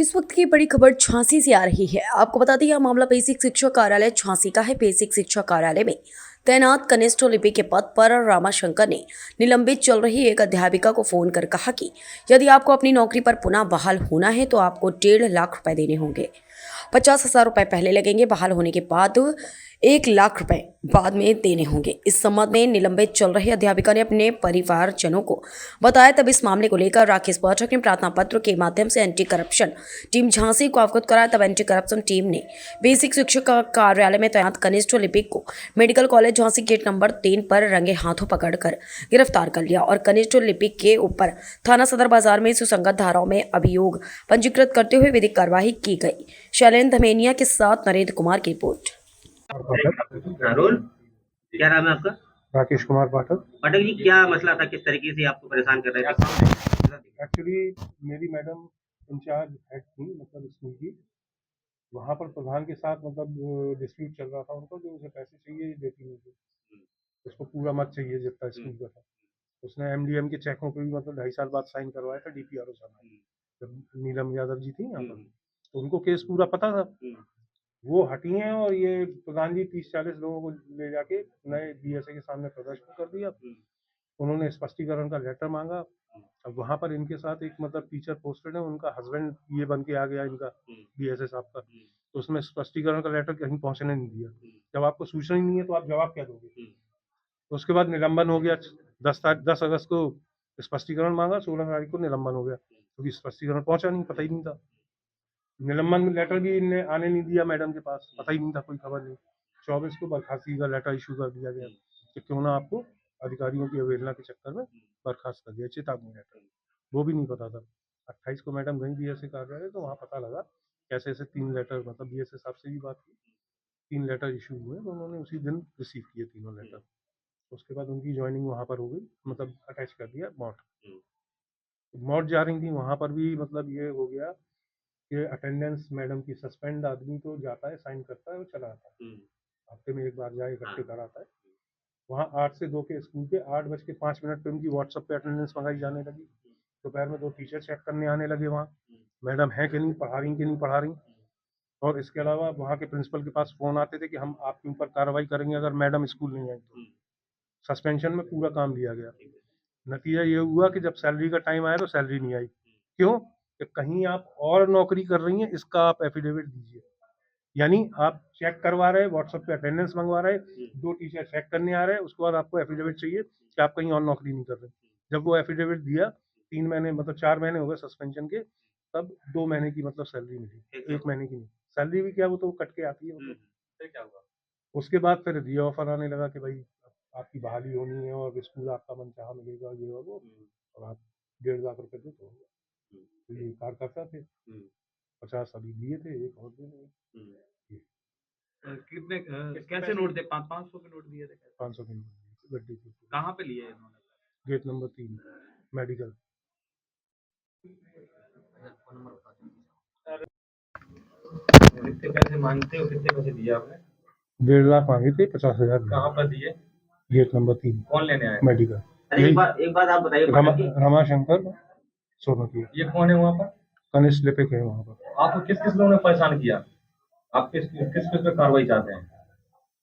इस वक्त की बड़ी खबर झांसी से आ रही है। आपको बता दें, यह मामला बेसिक शिक्षा कार्यालय झांसी का है। बेसिक शिक्षा कार्यालय में तैनात कनिष्ठ लिपि के पद पर रामाशंकर ने निलंबित चल रही एक अध्यापिका को फोन कर कहा कि यदि आपको अपनी नौकरी पर पुनः बहाल होना है तो आपको 1.5 लाख रुपए देने होंगे। 50,000 रुपए पहले लगेंगे, बहाल होने के बाद 1 लाख रुपए बाद में देने होंगे। इस संबंध में निलंबित चल रही अध्यापिका ने अपने परिवारजनों को बताया। तब इस मामले को लेकर राकेश पाठक ने प्रार्थना पत्र के माध्यम से एंटी करप्शन टीम झांसी को अवगत कराया। तब एंटी करप्शन टीम ने बेसिक शिक्षक कार्यालय में तैनात कनिष्ठ लिपिक को medical college Jhansi gate number 3 पर रंगे हाथों पकड़कर गिरफ्तार कर लिया और कनिष्ठ लिपिक के ऊपर थाना सदर बाजार में सुसंगत धाराओं में अभियोग पंजीकृत करते हुए विधिक कार्रवाई की गई। शैलेंद्र धमेनिया के साथ नरेंद्र कुमार की रिपोर्ट। रोल क्या नाम है आपका? राकेश कुमार पाठक। पाठक जी, क्या मसला था, किस तरीके से आपको परेशान कर रहे थे? एक्चुअली मेरी मैडम इंचार्ज हेड थी, मतलब स्कूल की। वहाँ पर प्रधान के साथ मतलब डिस्प्यूट चल रहा था उनको कि उसे पैसे चाहिए, देती नहीं थी। उसको पूरा मत चाहिए जितना स्कूल का था। उसने एमडीएम के चेकों पे भी मतलब 2.5 साल बाद साइन करवाया था डीपीआरओ साहब, जब नीलम यादव जी थी यहाँ पर, तो उनको केस पूरा पता था। वो हटी हैं और ये प्रधान जी 30-40 लोगों को ले जाके नए बीएसए के सामने प्रदर्शन कर दिया। उन्होंने स्पष्टीकरण का लेटर मांगा। अब वहाँ पर इनके साथ एक मतलब टीचर पोस्टेड है, उनका हस्बैंड ये बन के आ गया इनका बीएसए साहब का, तो उसमें स्पष्टीकरण का लेटर कहीं पहुँचने नहीं दिया। जब आपको सूचना ही नहीं है तो आप जवाब क्या दोगे? तो उसके बाद निलंबन हो गया। 10 अगस्त को स्पष्टीकरण मांगा, 16 तारीख को निलंबन हो गया क्योंकि स्पष्टीकरण पहुंचा नहीं, पता ही नहीं था। निलंबन लेटर भी इनने आने नहीं दिया मैडम के पास, पता ही नहीं था, कोई खबर नहीं। 24 को बर्खास्तगी का लेटर इशू कर दिया गया कि क्यों ना आपको अधिकारियों की अवहेलना के चक्कर में बर्खास्त कर दिया, चेतावनी लेटर, वो भी नहीं पता था। 28 को मैडम गई बीएसए कार्यालय, तो वहाँ पता लगा कैसे ऐसे 3 लेटर, मतलब बीएसए साहब से भी बात की, 3 लेटर इशू हुए, तो उन्होंने उसी दिन रिसीव किए तीनों लेटर। उसके बाद उनकी ज्वाइनिंग वहाँ पर हो गई, मतलब अटैच कर दिया मॉड जा रही थी वहाँ पर भी, मतलब ये हो गया कि अटेंडेंस मैडम की सस्पेंड, आदमी तो जाता है, साइन करता है और चला आता है, हफ्ते में एक बार जाए, इकट्ठे कराता है। वहाँ 8 से 2 के स्कूल के 8:05 पे उनकी व्हाट्सएप पे अटेंडेंस मंगाई जाने लगी। दोपहर में 2 टीचर चेक करने आने लगे वहाँ, मैडम है कि नहीं, पढ़ा रही कि नहीं पढ़ा रही। और इसके अलावा वहाँ के प्रिंसिपल के पास फ़ोन आते थे कि हम आपके ऊपर कार्रवाई करेंगे अगर मैडम स्कूल नहीं आई तो। सस्पेंशन में पूरा काम दिया गया। नतीजा ये हुआ कि जब सैलरी का टाइम आया तो सैलरी नहीं आई। क्यों? कि कहीं आप और नौकरी कर रही हैं, इसका आप एफिडेविट दीजिए। यानी आप चेक करवा रहे, व्हाट्सएप पे अटेंडेंस मंगवा रहे, 2 टीचर चेक करने आ रहे हैं, उसके बाद आपको एफिडेविट चाहिए कि आप कहीं और नौकरी नहीं कर रहे। जब वो एफिडेविट दिया, 3 महीने मतलब 4 महीने हो गए सस्पेंशन के, तब 2 महीने की मतलब सैलरी मिली, 1 महीने की नहीं। सैलरी भी क्या, वो तो कट के आती है। मतलब फिर क्या हुआ? उसके बाद फिर री ऑफर आने लगा कि भाई आपकी बहाली होनी है और स्कूल आपका मनचाहा मिलेगा, ये और वो, और आप 1.5 लाख रुपए दो। तो ये कार्यकर्ता थे, 50 अभी दिए थे, एक और देने। कितने कैसे नोट दे? 500 के नोट दिए थे? 500 के नोट गड्डी थी। कहाँ पे लिए इन्होंने? Gate number 3 medical. कितने पैसे मांगते हो, कितने पैसे दिए आपने? 1.5 लाख मांगे थे, 50,000 कहाँ पर दिए? गेट नंबर 3 कौन लेने आया? मेडिकल। एक बात आप बताइए, रमाशंकर सोनकी। ये कौन है वहाँ पर? कनिष्ठ लिपिक है वहाँ पर। आपको किस किस लोगों ने परेशान किया? आप किस किस पे कार्रवाई चाहते हैं?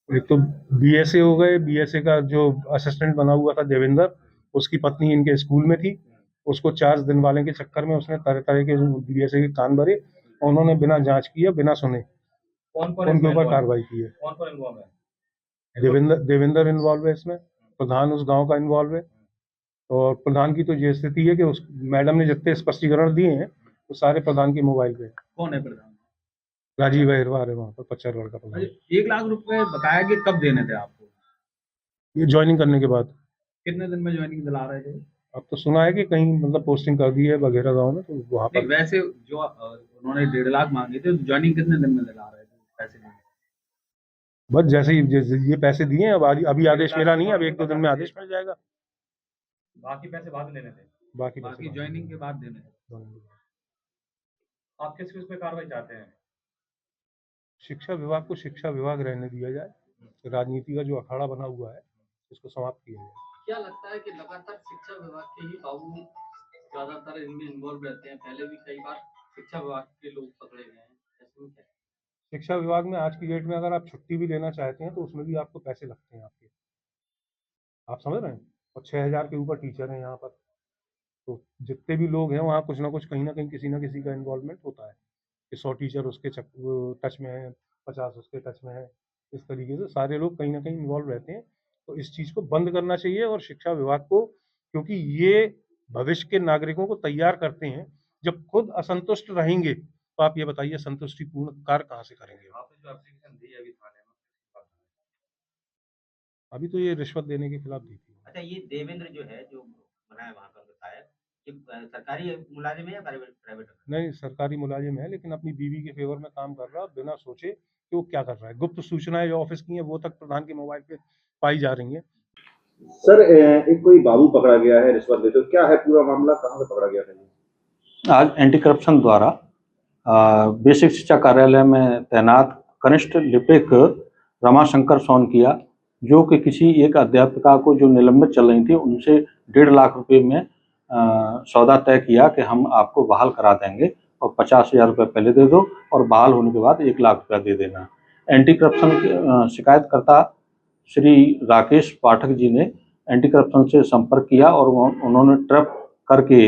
एक तो बीएसए हो गए, बीएसए का जो असिस्टेंट बना हुआ था देवेंद्र, उसकी पत्नी इनके स्कूल में थी, उसको चार्ज दिन वाले के चक्कर में उसने तरह तरह के बीएसए के कान भरे, उन्होंने बिना जांच किए, बिना सुने उनके ऊपर कार्रवाई की है। कौन कौन इन्वॉल्व है? देवेंद्र इन्वॉल्व है इसमें, प्रधान उस गांव का इन्वॉल्व है। और प्रधान की तो ये स्थिति है कि उस मैडम ने जितने स्पष्टीकरण दिए हैं वो सारे प्रधान के मोबाइल पे। कौन है प्रधान? राजीव अहिरवार है वहाँ पर, पचरगढ़ का प्रधान। 1 लाख रुपए बताया कि कब देने थे आपको? ये ज्वाइनिंग करने के बाद। कितने दिन में ज्वाइनिंग दिला रहे थे? अब तो सुना है कि कहीं मतलब पोस्टिंग कर दी है बघेरा गांव में, तो वहाँ पर वैसे जो उन्होंने 1.5 लाख मांगे थे, ज्वाइनिंग कितने दिन में दिला रहे थे पैसे देने? बस जैसे ही ये पैसे दिए, अब अभी आदेश मिला नहीं है, अब 1-2 दिन में आदेश मिल जाएगा। बाकी पैसे बाद में देने थे? बाकी ज्वाइनिंग के बाद देने थे। आप किस किस पे कार्रवाई चाहते हैं? शिक्षा विभाग को शिक्षा विभाग रहने दिया जाए, राजनीति का जो अखाड़ा बना हुआ है इसको समाप्त किया जाए। क्या लगता है कि लगातार शिक्षा विभाग के ही बाबू ज्यादातर इनमें इन्वॉल्व रहते हैं? पहले भी कई बार शिक्षा विभाग के लोग पकड़े गए हैं, ऐसे में क्या है? शिक्षा विभाग में आज की डेट में अगर आप छुट्टी भी लेना चाहते हैं तो उसमें भी आपको पैसे लगते हैं आपके, आप समझ रहे हैं। और 6,000 के ऊपर टीचर हैं यहाँ पर, तो जितने भी लोग हैं वहाँ कुछ ना कुछ कहीं ना कहीं किसी ना किसी का इन्वॉल्वमेंट होता है कि 100 टीचर उसके टच में हैं, 50 उसके टच में है। इस तरीके से सारे लोग कहीं ना कहीं इन्वॉल्व रहते हैं। तो इस चीज़ को बंद करना चाहिए और शिक्षा विभाग को, क्योंकि ये भविष्य के नागरिकों को तैयार करते हैं। जब खुद असंतुष्ट रहेंगे तो आप ये बताइए संतुष्टिपूर्ण कार्य कहाँ से करेंगे। आपने जो एप्लीकेशन दी है अभी थाने में, किसके पास है? अभी तो ये रिश्वत देने के खिलाफ दी थी। अच्छा, ये देवेंद्र जो है, जो बनाया वहाँ का विधायक, ये सरकारी मुलाजिम है या प्राइवेट प्राइवेट? नहीं, सरकारी मुलाजिम है, लेकिन अपनी बीवी के फेवर में काम कर रहा है बिना सोचे कि वो क्या कर रहा है। गुप्त सूचनाएं जो ऑफिस की हैं वो तक प्रधान के मोबाइल पे पाई जा रही हैं। सर एक कोई बाबू पकड़ा गया है रिश्वत देते हुए, क्या है पूरा मामला, कहाँ से पकड़ा गया था? आज एंटी करप्शन द्वारा बेसिक शिक्षा कार्यालय में तैनात कनिष्ठ लिपिक रमाशंकर सोनकिया, जो कि किसी एक अध्यापिका को जो निलंबित चल रही थी उनसे 1.5 लाख रुपए में सौदा तय किया कि हम आपको बहाल करा देंगे और 50,000 रुपये पहले दे दो और बहाल होने के बाद 1 लाख रुपया दे देना। एंटी करप्शन शिकायतकर्ता श्री राकेश पाठक जी ने एंटी करप्शन से संपर्क किया और उन्होंने ट्रैप करके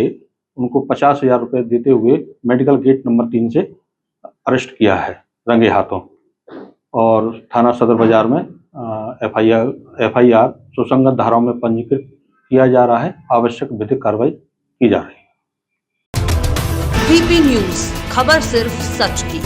उनको 50,000 रुपये देते हुए मेडिकल गेट नंबर 3 से अरेस्ट किया है रंगे हाथों, और थाना सदर बाजार में एफआईआर सुसंगत धाराओं में पंजीकृत किया जा रहा है। आवश्यक विधिक कार्रवाई की जा रही है। बीपी न्यूज, खबर सिर्फ सच की।